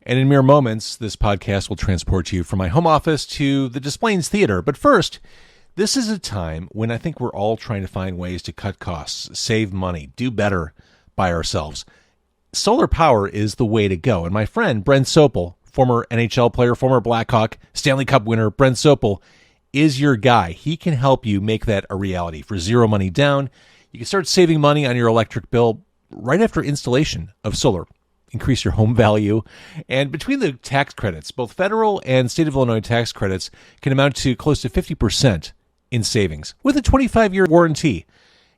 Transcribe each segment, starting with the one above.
And in mere moments, this podcast will transport you from my home office to the Des Plaines Theater. But first, this is a time when I think we're all trying to find ways to cut costs, save money, do better by ourselves. Solar power is the way to go. And my friend, Brent Sopel, former NHL player, former Blackhawk, Stanley Cup winner, Brent Sopel, is your guy. He can help you make that a reality for zero money down. You can start saving money on your electric bill right after installation of solar. Increase your home value. And between the tax credits, both federal and state of Illinois tax credits can amount to close to 50% in savings with a 25-year warranty.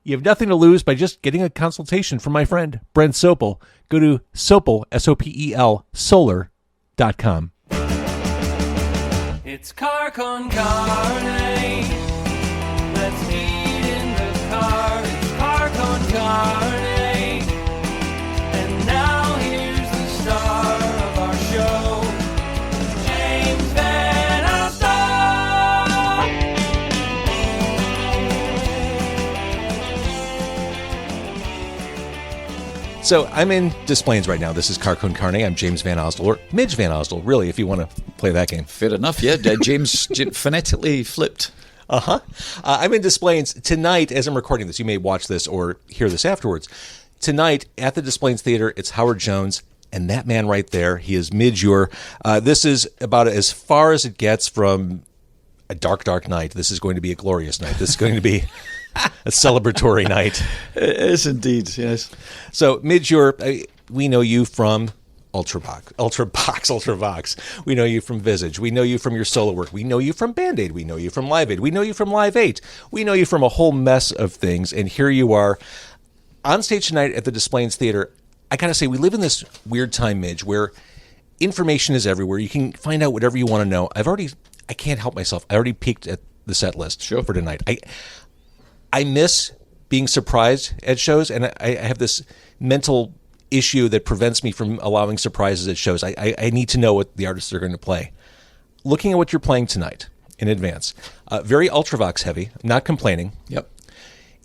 You have nothing to lose by just getting a consultation from my friend, Brent Sopel. Go to Sopel, S-O-P-E-L, solar.com. It's car con carne. Let's eat in the car. It's car con carne. And now here's the star of our show, James Van Alstyne. So I'm in Des Plaines right now. This is Car Con Carne. I'm James Van Alstyne, or Midge Van Alstyne, really, if you want to play that game. Fair enough, yeah. James phonetically flipped. I'm in Des Plaines tonight as I'm recording this. You may watch this or hear this afterwards. Tonight at the Des Plaines Theater, it's Howard Jones, and that man right there, he is Midge Ure. This is about as far as it gets from a dark, dark night. This is going to be a glorious night. This is going to be a celebratory night. It is indeed, yes. So, Midge Ure, we know you from Ultravox. We know you from Visage. We know you from your solo work. We know you from Band-Aid. We know you from Live Aid. We know you from Live 8. We know you from a whole mess of things. And here you are on stage tonight at the Des Plaines Theater. I gotta say, we live in this weird time, Midge, where information is everywhere. You can find out whatever you want to know. I can't help myself. I already peeked at the set list for tonight. I miss being surprised at shows, and I have this mental issue that prevents me from allowing surprises at shows. I need to know what the artists are going to play. Looking at what you're playing tonight in advance, very Ultravox heavy, not complaining. Yep.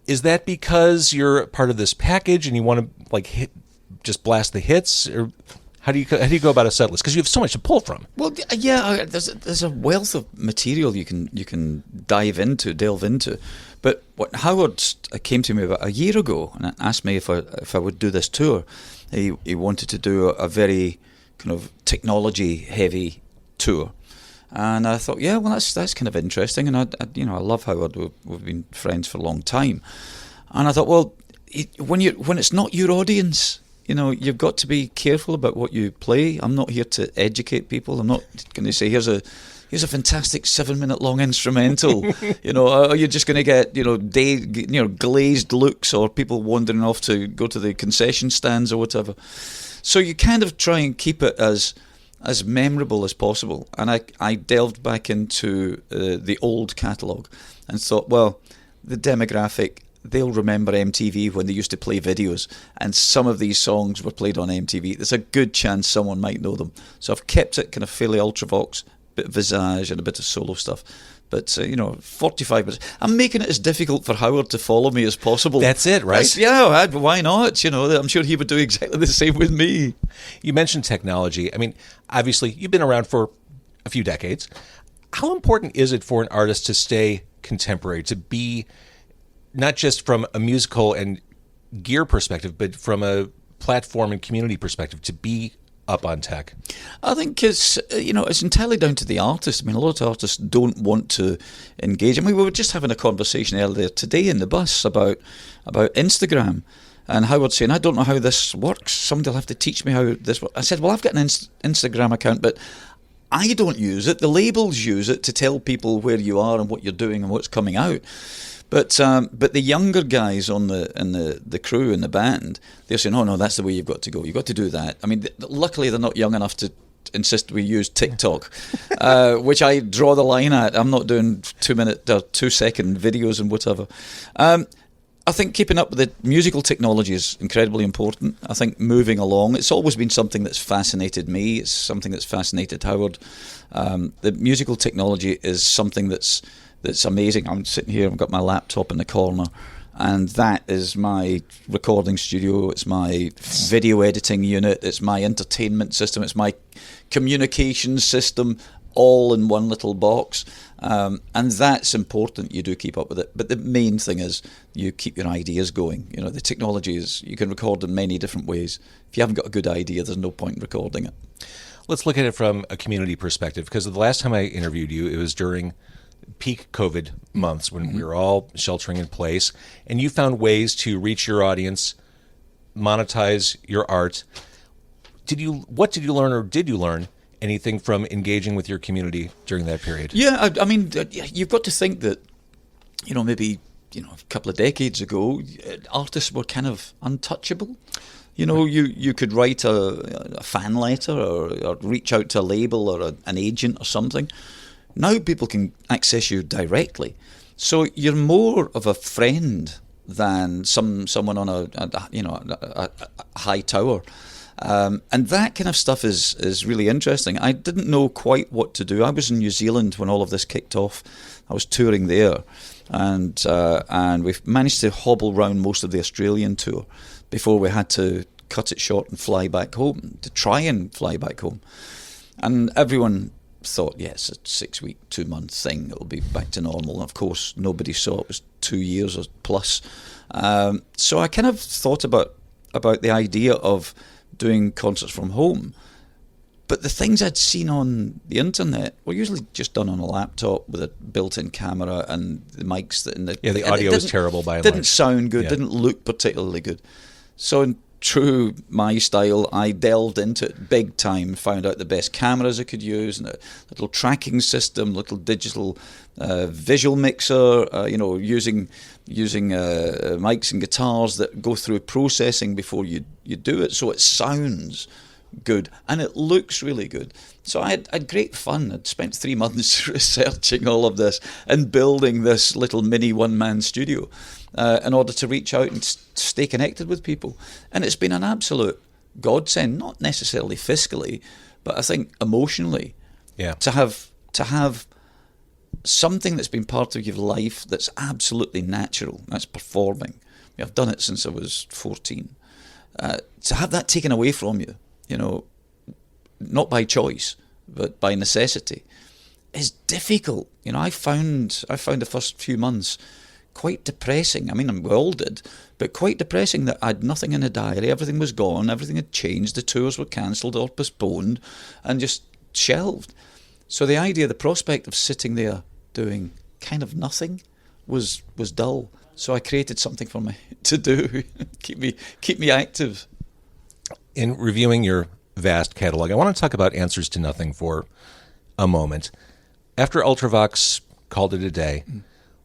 Is that because you're part of this package and you want to just blast the hits, or how do you go about a set list? Because you have so much to pull from. Well, yeah, there's a wealth of material you can delve into. But what Howard came to me about a year ago and asked me if I would do this tour. He wanted to do a very kind of technology heavy tour. And I thought, yeah, well, that's kind of interesting, and I love Howard. We've been friends for a long time, and I thought, well, when it's not your audience, you've got to be careful about what you play. I'm not here to educate people. I'm not going to say here's a fantastic 7-minute long instrumental. Are you just going to get glazed looks or people wandering off to go to the concession stands or whatever? So you kind of try and keep it as memorable as possible. And I delved back into the old catalogue and thought, well, the demographic, they'll remember MTV when they used to play videos, and some of these songs were played on MTV. There's a good chance someone might know them. So I've kept it kind of fairly Ultravox, bit of Visage and a bit of solo stuff. But, 45 minutes. I'm making it as difficult for Howard to follow me as possible. That's it, right? Why not? I'm sure he would do exactly the same with me. You mentioned technology. I mean, obviously, you've been around for a few decades. How important is it for an artist to stay contemporary, to be not just from a musical and gear perspective, but from a platform and community perspective, to be up on tech? I think it's entirely down to the artist. I mean, a lot of artists don't want to engage. I mean, we were just having a conversation earlier today in the bus about Instagram, and Howard saying, I don't know how this works. Somebody will have to teach me how this works. I said, well, I've got an Instagram account, but I don't use it. The labels use it to tell people where you are and what you're doing and what's coming out. But the younger guys in the crew in the band, they're saying, oh no, that's the way you've got to go. You've got to do that. I mean, luckily they're not young enough to insist we use TikTok, which I draw the line at. I'm not doing 2-minute or 2-second videos and whatever. I think keeping up with the musical technology is incredibly important. I think moving along, it's always been something that's fascinated me. It's something that's fascinated Howard. The musical technology is something that's amazing. I'm sitting here, I've got my laptop in the corner, And that is my recording studio, it's my video editing unit, it's my entertainment system, it's my communications system, all in one little box. And that's important, you do keep up with it. But the main thing is you keep your ideas going. You know, the technology is, you can record in many different ways. If you haven't got a good idea, there's no point in recording it. Let's look at it from a community perspective, because the last time I interviewed you, it was during peak COVID months when we were all sheltering in place, and you found ways to reach your audience, monetize your art. What did you learn, or did you learn anything from engaging with your community during that period? Yeah, I mean, you've got to think that, you know, maybe, you know, a couple of decades ago, artists were kind of untouchable. You know, you could write a fan letter or reach out to a label or an agent or something. Now people can access you directly. So you're more of a friend than someone on a high tower. And that kind of stuff is really interesting. I didn't know quite what to do. I was in New Zealand when all of this kicked off. I was touring there, and we've managed to hobble round most of the Australian tour before we had to cut it short and fly back home, to try and fly back home. And everyone thought, yes, a 6-week, 2-month thing, it'll be back to normal. And of course, nobody saw it was 2 years or plus. So I kind of thought about the idea of doing concerts from home. But the things I'd seen on the internet were usually just done on a laptop with a built-in camera and the mics that in the... Yeah, the audio was terrible by and didn't large. sound good, Yeah. didn't look particularly good. So in true my style, I delved into it big time, found out the best cameras I could use, and a little tracking system, little digital visual mixer, using mics and guitars that go through processing before you do it, so it sounds good and it looks really good. So I had great fun. I'd spent 3 months researching all of this and building this little mini one-man studio in order to reach out and stay connected with people. And it's been an absolute godsend, not necessarily fiscally, but I think emotionally. Yeah. To have something that's been part of your life that's absolutely natural, that's performing. I've done it since I was 14. To have that taken away from you, you know, not by choice, but by necessity, is difficult. You know, I found the first few months quite depressing. I mean, we all did, but quite depressing that I had nothing in a diary. Everything was gone. Everything had changed. The tours were cancelled or postponed and just shelved. So the idea, the prospect of sitting there doing kind of nothing was dull. So I created something for me to do, keep me active. In reviewing your vast catalog, I want to talk about Answers to Nothing for a moment. After Ultravox called it a day,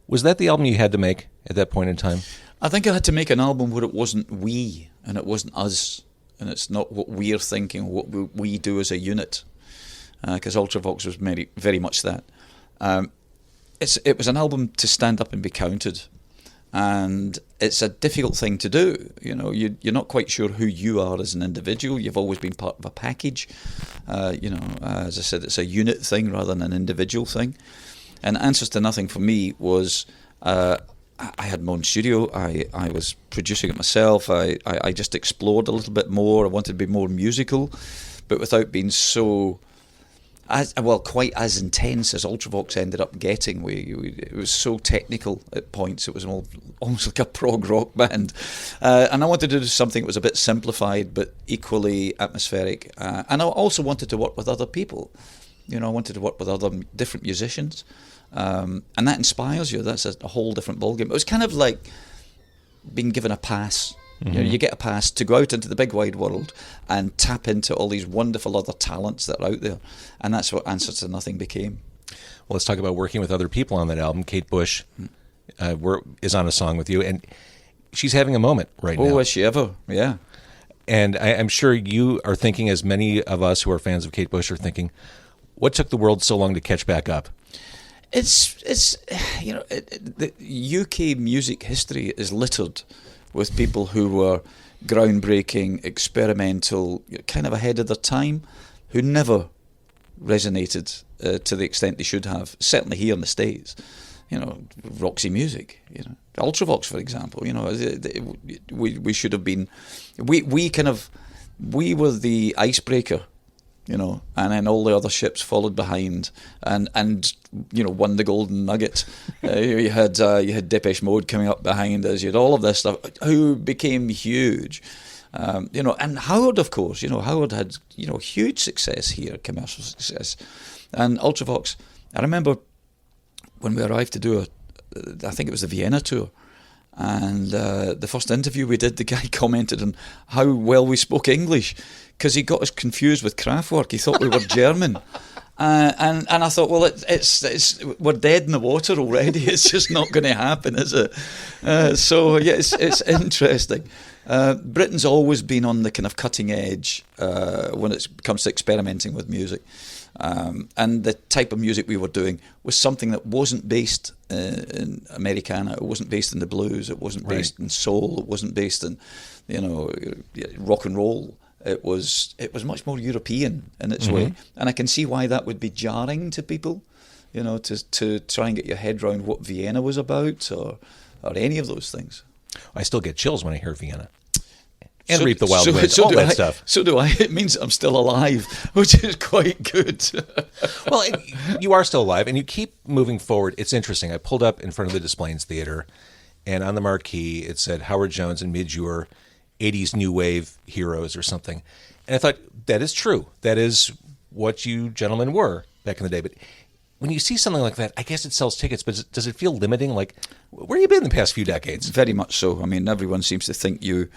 was that the album you had to make at that point in time? I think I had to make an album where it wasn't we and it wasn't us, and it's not what we're thinking, what we do as a unit, because Ultravox was very, very much that. It was an album to stand up and be counted, and it's a difficult thing to do. You know, you're not quite sure who you are as an individual. You've always been part of a package. As I said, it's a unit thing rather than an individual thing. And Answers to Nothing for me was, I had my own studio. I was producing it myself. I just explored a little bit more. I wanted to be more musical, but without being so... quite as intense as Ultravox ended up getting. It was so technical at points. It was almost like a prog rock band. And I wanted to do something that was a bit simplified but equally atmospheric. And I also wanted to work with other people. You know, I wanted to work with other different musicians. And that inspires you. That's a whole different ballgame. It was kind of like being given a pass. Mm-hmm. You know, you get a pass to go out into the big wide world and tap into all these wonderful other talents that are out there, and that's what Answers to Nothing became. Well, let's talk about working with other people on that album. Kate Bush is on a song with you, and she's having a moment right now. Oh, is she ever? Yeah. And I'm sure you are thinking, as many of us who are fans of Kate Bush are thinking, what took the world so long to catch back up? It's you know, the UK music history is littered with people who were groundbreaking, experimental, kind of ahead of their time, who never resonated to the extent they should have, certainly here in the States. Roxy Music, Ultravox, for example. We should have been, we were the icebreaker, and then all the other ships followed behind, and won the golden nugget. You had Depeche Mode coming up behind us. You had all of this stuff, who became huge. And Howard, of course, Howard had huge success here, commercial success, and Ultravox. I remember when we arrived to do I think it was the Vienna tour, and the first interview we did, the guy commented on how well we spoke English, because he got us confused with Kraftwerk. He thought we were German. And I thought, well, it's we're dead in the water already. It's just not going to happen, is it? It's interesting. Britain's always been on the kind of cutting edge when it comes to experimenting with music. And the type of music we were doing was something that wasn't based in Americana. It wasn't based in the blues. It wasn't based in soul. It wasn't based in, rock and roll. It was much more European in its way, and I can see why that would be jarring to people, to try and get your head around what Vienna was about, or any of those things. I still get chills when I hear Vienna. And Reap the Wild Winds, all that stuff. So do I. It means I'm still alive, which is quite good. Well, you are still alive, and you keep moving forward. It's interesting. I pulled up in front of the Displays Theater, and on the marquee it said Howard Jones and Midge Ure, 80s new wave heroes or something. And I thought, that is true. That is what you gentlemen were back in the day. But when you see something like that, I guess it sells tickets, but does it feel limiting? Like, where have you been in the past few decades? Very much so. I mean, everyone seems to think you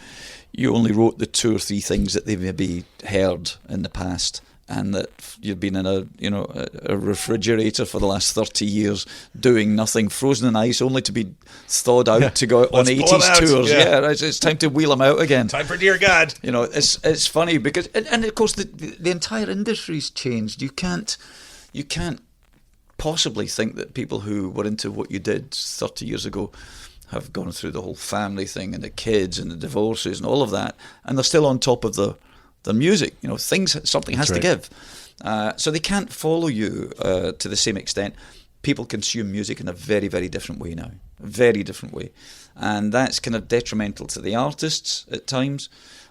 only wrote the 2 or 3 things that they've maybe heard in the past, and that you've been in a refrigerator for the last 30 years doing nothing, frozen in ice, only to be thawed out to go on 80s tours. Yeah, it's time to wheel them out again. Time for Dear God. It's funny because, and of course the entire industry's changed. You can't possibly think that people who were into what you did 30 years ago have gone through the whole family thing and the kids and the divorces and all of that, and they're still on top of the music. Something has to give. So they can't follow you to the same extent. People consume music in a very, very different way now. A very different way. And that's kind of detrimental to the artists at times.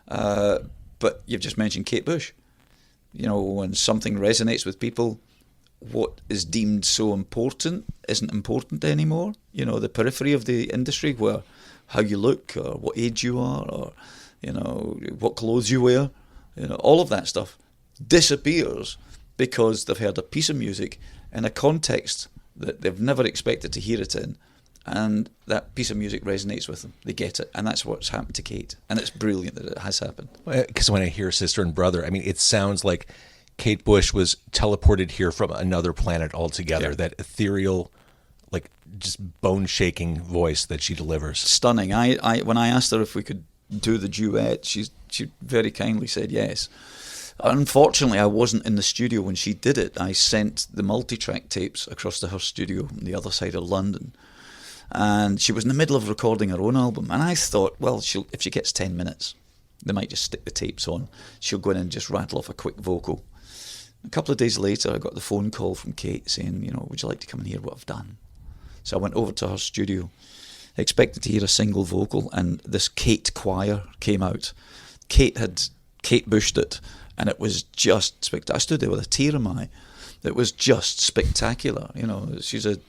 But you've just mentioned Kate Bush. When something resonates with people, what is deemed so important isn't important anymore. The periphery of the industry, where how you look, or what age you are, or what clothes you wear, all of that stuff disappears because they've heard a piece of music in a context that they've never expected to hear it in, and that piece of music resonates with them. They get it, and that's what's happened to Kate, and it's brilliant that it has happened. Because when I hear Sister and Brother, I mean, it sounds like Kate Bush was teleported here from another planet altogether. Yeah. That ethereal, like, just bone-shaking voice that she delivers. Stunning. I when I asked her if we could do the duet, she very kindly said yes. Unfortunately, I wasn't in the studio when she did it. I sent the multi-track tapes across to her studio on the other side of London, and she was in the middle of recording her own album, and I thought, well, if she gets 10 minutes, they might just stick the tapes on. She'll go in and just rattle off a quick vocal. A couple of days later, I got the phone call from Kate saying, would you like to come and hear what I've done? So I went over to her studio, expected to hear a single vocal, and this Kate choir came out. Kate Bushed it, and it was just spectacular. I stood there with a tear in my eye. It was just spectacular. She's an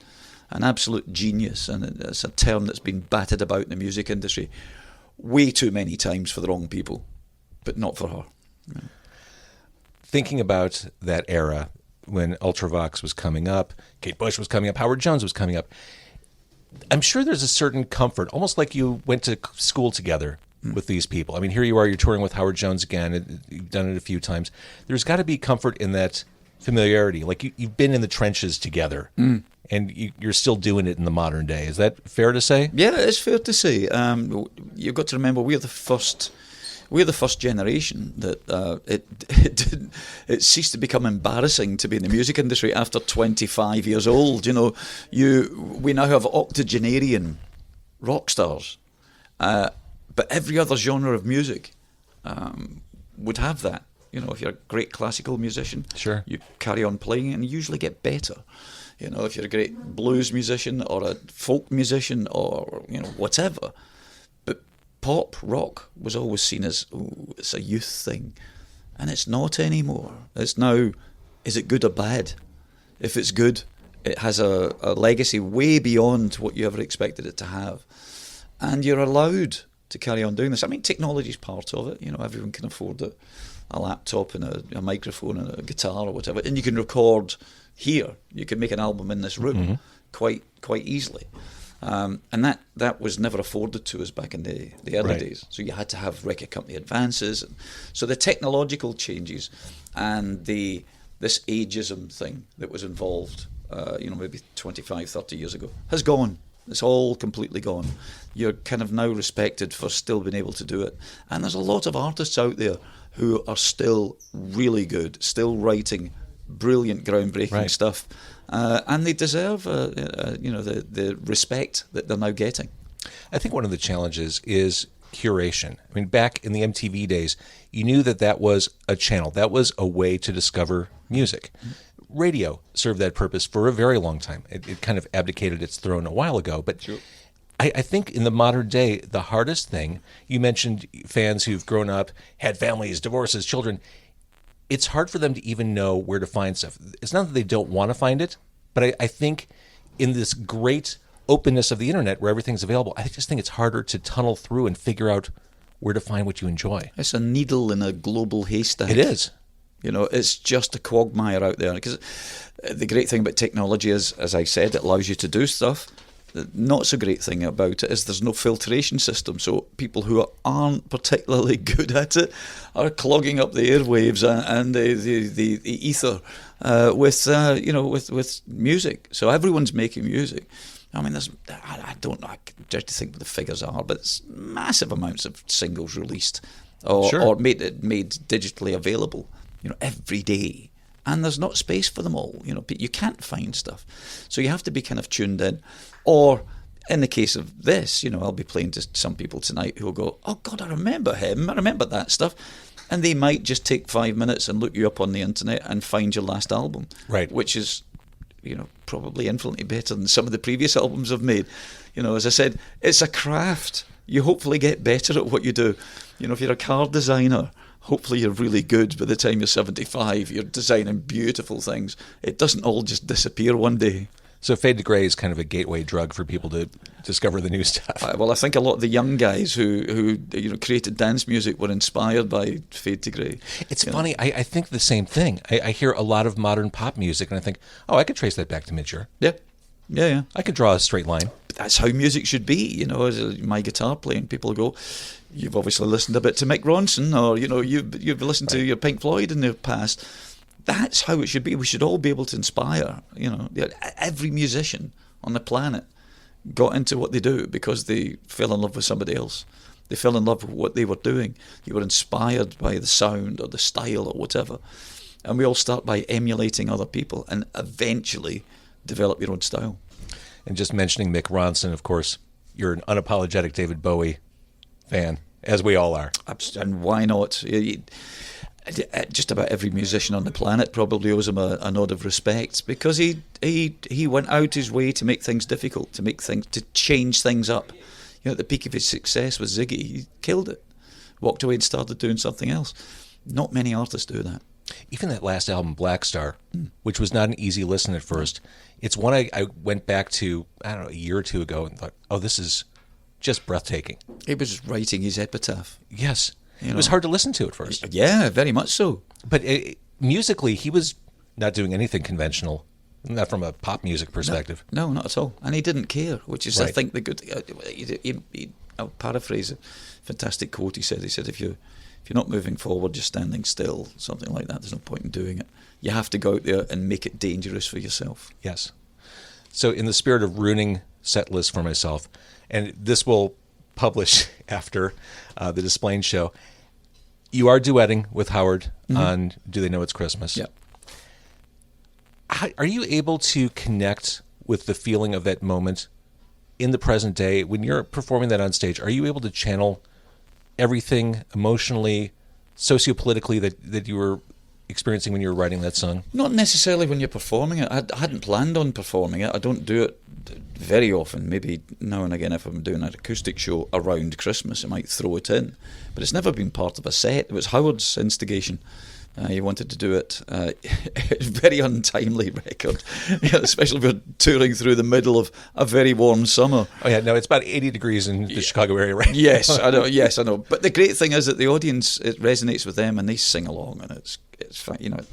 absolute genius, and it's a term that's been batted about in the music industry way too many times for the wrong people, but not for her. Thinking about that era when Ultravox was coming up, Kate Bush was coming up, Howard Jones was coming up, I'm sure there's a certain comfort, almost like you went to school together with these people. I mean, here you are, you're touring with Howard Jones again, you've done it a few times. There's got to be comfort in that familiarity. Like, you've been in the trenches together, and you're still doing it in the modern day. Is that fair to say? Yeah, it's fair to say. You've got to remember, we're the first generation that it ceased to become embarrassing to be in the music industry after 25 years old. We now have octogenarian rock stars, but every other genre of music would have that. You know, if you're a great classical musician, Sure. you carry on playing and you usually get better. You know, if you're a great blues musician or a folk musician or, you know, whatever. But pop, rock was always seen as, oh, it's a youth thing. And it's not anymore. It's now, is it good or bad? If it's good, it has a legacy way beyond what you ever expected it to have. And you're allowed to carry on doing this. I mean, technology's part of it. You know, everyone can afford a laptop and a microphone and a guitar or whatever. And you can record here. You can make an album in this room quite easily. And that was never afforded to us back in the early days. So you had to have record company advances. So the technological changes and this ageism thing that was involved, maybe 25, 30 years ago, has gone. It's all completely gone. You're kind of now respected for still being able to do it. And there's a lot of artists out there who are still really good, still writing brilliant, groundbreaking stuff. And they deserve, the respect that they're now getting. I think one of the challenges is curation. I mean, back in the MTV days, you knew that was a channel. That was a way to discover music. Radio served that purpose for a very long time. It kind of abdicated its throne a while ago. But sure. I think in the modern day, the hardest thing, you mentioned fans who've grown up, had families, divorces, children. It's hard for them to even know where to find stuff. It's not that they don't want to find it, but I think in this great openness of the internet where everything's available, I just think it's harder to tunnel through and figure out where to find what you enjoy. It's a needle in a global haystack. It is. You know, it's just a quagmire out there. Because the great thing about technology is, as I said, it allows you to do stuff. The not so great thing about it is there's no filtration system. So people who aren't particularly good at it are clogging up the airwaves and the ether with music. So everyone's making music. I mean, I don't know, I dare to think what the figures are, but it's massive amounts of singles released or made digitally available, every day. And there's not space for them all. You can't find stuff. So you have to be kind of tuned in. Or in the case of this, I'll be playing to some people tonight who will go, oh God, I remember him. I remember that stuff. And they might just take 5 minutes and look you up on the internet and find your last album. Right. Which is, probably infinitely better than some of the previous albums I've made. As I said, it's a craft. You hopefully get better at what you do. If you're a car designer, hopefully you're really good by the time you're 75. You're designing beautiful things. It doesn't all just disappear one day. So Fade to Grey is kind of a gateway drug for people to discover the new stuff. Well, I think a lot of the young guys who created dance music were inspired by Fade to Grey. It's funny. I think the same thing. I hear a lot of modern pop music, and I think, oh, I could trace that back to Midge Ure. Yeah. I could draw a straight line. But that's how music should be. As my guitar playing, people go, you've obviously listened a bit to Mick Ronson, or you've listened to your Pink Floyd in the past. That's how it should be. We should all be able to inspire. Every musician on the planet got into what they do because they fell in love with somebody else. They fell in love with what they were doing. You were inspired by the sound or the style or whatever. And we all start by emulating other people and eventually develop your own style. And just mentioning Mick Ronson, of course, you're an unapologetic David Bowie fan, as we all are. And why not? Just about every musician on the planet probably owes him a nod of respect because he went out his way to make things difficult, to change things up. At the peak of his success with Ziggy, he killed it, walked away and started doing something else. Not many artists do that. Even that last album, Black Star, which was not an easy listen at first, it's one I went back to, a year or two ago and thought, oh, this is just breathtaking. He was writing his epitaph. Yes. It was hard to listen to at first. Yeah, very much so. But musically, he was not doing anything conventional, not from a pop music perspective. No, not at all. And he didn't care, which is, I think, the good... I'll paraphrase a fantastic quote he said. He said, if you're not moving forward, just standing still, something like that, there's no point in doing it. You have to go out there and make it dangerous for yourself. Yes. So in the spirit of ruining set lists for myself, and this will publish after the Displain show, you are duetting with Howard on Do They Know It's Christmas? Yeah. Are you able to connect with the feeling of that moment in the present day when you're performing that on stage? Are you able to channel everything emotionally, sociopolitically that you were experiencing when you were writing that song? Not necessarily when you're performing it. I hadn't planned on performing it. I don't do it very often. Maybe now and again if I'm doing an acoustic show around Christmas, I might throw it in. But it's never been part of a set. It was Howard's instigation. He wanted to do it. It's a very untimely record, especially if we're touring through the middle of a very warm summer. Oh yeah, no, it's about 80 degrees in the Chicago area right Yes, I know. Yes, I know. But the great thing is that the audience, it resonates with them, and they sing along, and it's fine.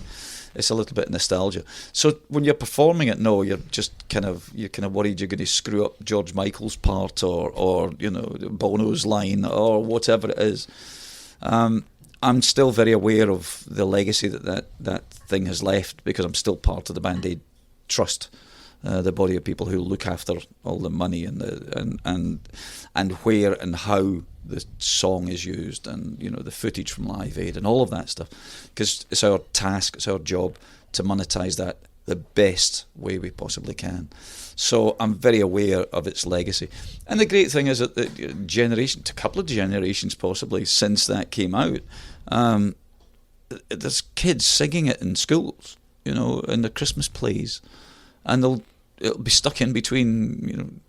It's a little bit nostalgia. So when you're performing it, no, you're kind of worried you're going to screw up George Michael's part or Bono's line or whatever it is. I'm still very aware of the legacy that thing has left, because I'm still part of the Band Aid Trust, the body of people who look after all the money and where and how the song is used, and the footage from Live Aid and all of that stuff, because it's our task, it's our job to monetize that the best way we possibly can. So I'm very aware of its legacy. And the great thing is that a couple of generations possibly since that came out, there's kids singing it in schools, in the Christmas plays, and it'll be stuck in between,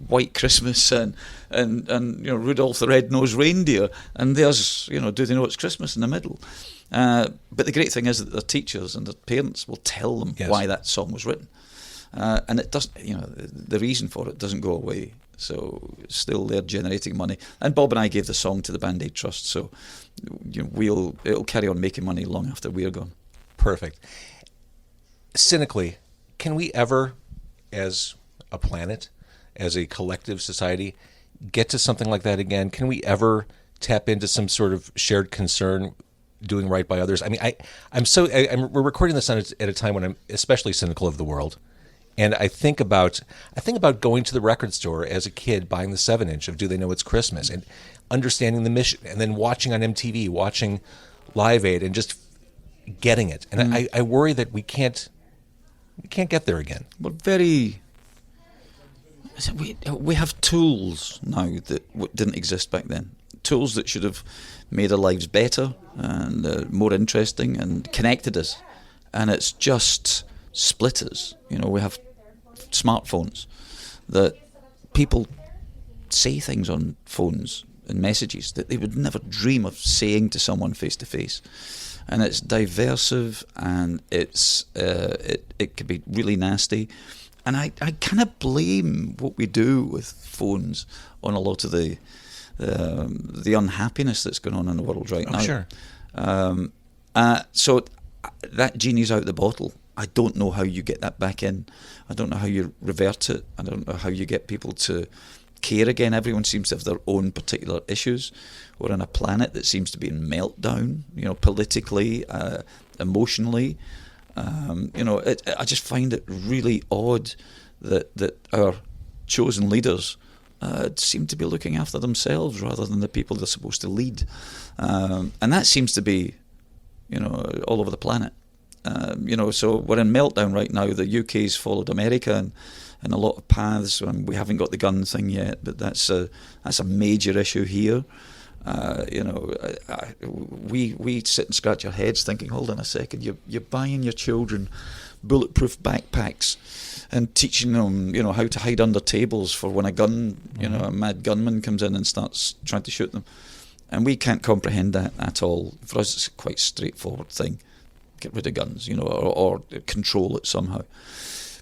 White Christmas and Rudolph the Red-Nosed Reindeer, and there's, do they know it's Christmas in the middle? But the great thing is that their teachers and their parents will tell them why that song was written. And it doesn't, the reason for it doesn't go away. So it's still there generating money. And Bob and I gave the song to the Band Aid Trust, so it'll carry on making money long after we're gone. Perfect. Cynically, can we ever, as a planet, as a collective society, get to something like that again? Can we ever tap into some sort of shared concern, doing right by others? I mean, we're recording this at a time when I'm especially cynical of the world. And I think about going to the record store as a kid, buying the 7-inch of Do They Know It's Christmas, and understanding the mission, and then watching on MTV, watching Live Aid, and just getting it. And I worry that we can't get there again. We're we have tools now that didn't exist back then. Tools that should have made our lives better and more interesting and connected us. And it's just split us. We have smartphones that people say things on phones and messages that they would never dream of saying to someone face to face. And it's diversive, and it can be really nasty. And I kind of blame what we do with phones on a lot of the unhappiness that's going on in the world right now. Sure. So that genie's out the bottle. I don't know how you get that back in. I don't know how you revert it. I don't know how you get people to care again. Everyone seems to have their own particular issues. We're on a planet that seems to be in meltdown, politically, emotionally. I just find it really odd that our chosen leaders seem to be looking after themselves rather than the people they're supposed to lead. And that seems to be, all over the planet. So we're in meltdown right now. The UK's followed America in a lot of paths. We haven't got the gun thing yet, but that's a major issue here. We sit and scratch our heads thinking, hold on a second, you're buying your children bulletproof backpacks and teaching them, how to hide under tables for when a mad gunman comes in and starts trying to shoot them. And we can't comprehend that at all. For us, it's a quite straightforward thing. Get rid of guns, or control it somehow.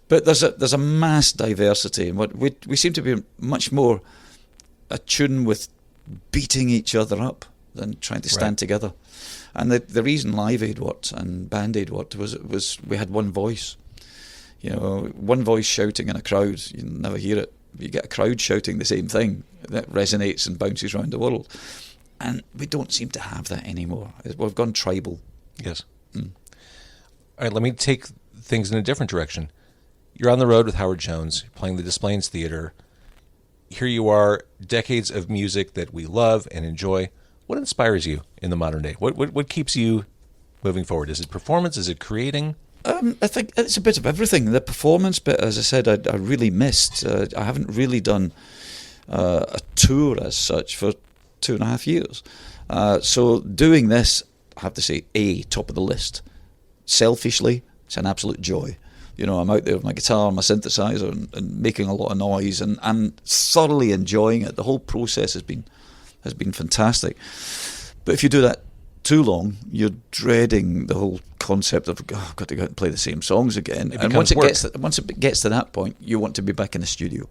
But there's a mass diversity, and what we seem to be much more attuned with beating each other up than trying to stand together. And the reason Live Aid worked and Band Aid worked was we had one voice. One voice shouting in a crowd, you never hear it. You get a crowd shouting the same thing that resonates and bounces around the world. And we don't seem to have that anymore. We've gone tribal. Yes. All right, let me take things in a different direction. You're on the road with Howard Jones, playing the Displays Theater. Here you are, decades of music that we love and enjoy. What inspires you in the modern day? What keeps you moving forward? Is it performance? Is it creating? I think it's a bit of everything. The performance bit, as I said, I really missed. I haven't really done a tour as such for 2.5 years. So doing this, I have to say, top of the list. Selfishly, it's an absolute joy. You know, I'm out there with my guitar, my synthesizer, and making a lot of noise, and thoroughly enjoying it. The whole process has been fantastic. But if you do that too long, you're dreading the whole concept of, I've got to go out and play the same songs again. And once it gets to that point, you want to be back in the studio.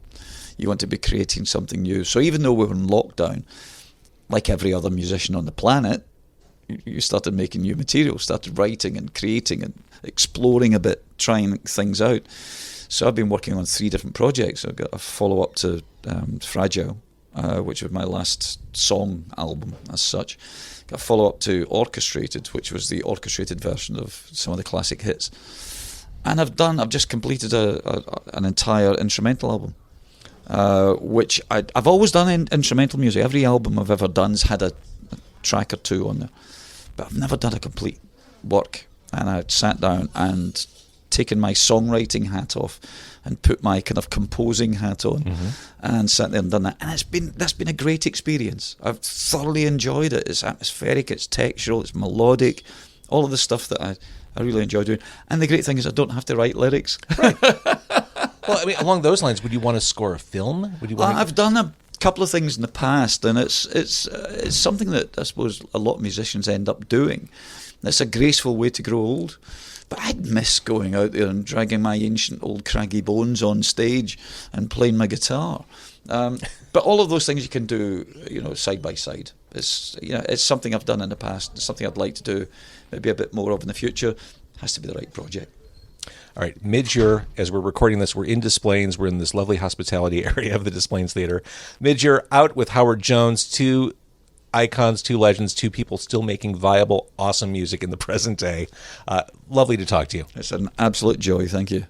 You want to be creating something new. So even though we were in lockdown, like every other musician on the planet, you started making new material, started writing and creating and exploring a bit, trying things out. So I've been working on 3 different projects. I've got a follow-up to Fragile, which was my last song album as such. Got a follow-up to Orchestrated, which was the orchestrated version of some of the classic hits. And I've just completed an entire instrumental album, which I've always done instrumental music. Every album I've ever done's had a track or 2 on there, but I've never done a complete work. And I sat down and taken my songwriting hat off and put my kind of composing hat on, and sat there and done that. And that's been a great experience. I've thoroughly enjoyed it. It's atmospheric, it's textural, it's melodic, all of the stuff that I really enjoy doing. And the great thing is I don't have to write lyrics. Right. Well, I mean, along those lines, would you want to score a film? Would you want I've done a couple of things in the past, and it's something that I suppose a lot of musicians end up doing. It's a graceful way to grow old. But I'd miss going out there and dragging my ancient old craggy bones on stage and playing my guitar. But all of those things you can do, you know, side by side. It's something I've done in the past. It's something I'd like to do, maybe a bit more of in the future. It has to be the right project. All right, Midge Ure, as we're recording this, we're in Des Plaines. We're in this lovely hospitality area of the Des Plaines Theater. Midge Ure out with Howard Jones, 2 icons, 2 legends, 2 people still making viable, awesome music in the present day. Lovely to talk to you. It's an absolute joy. Thank you.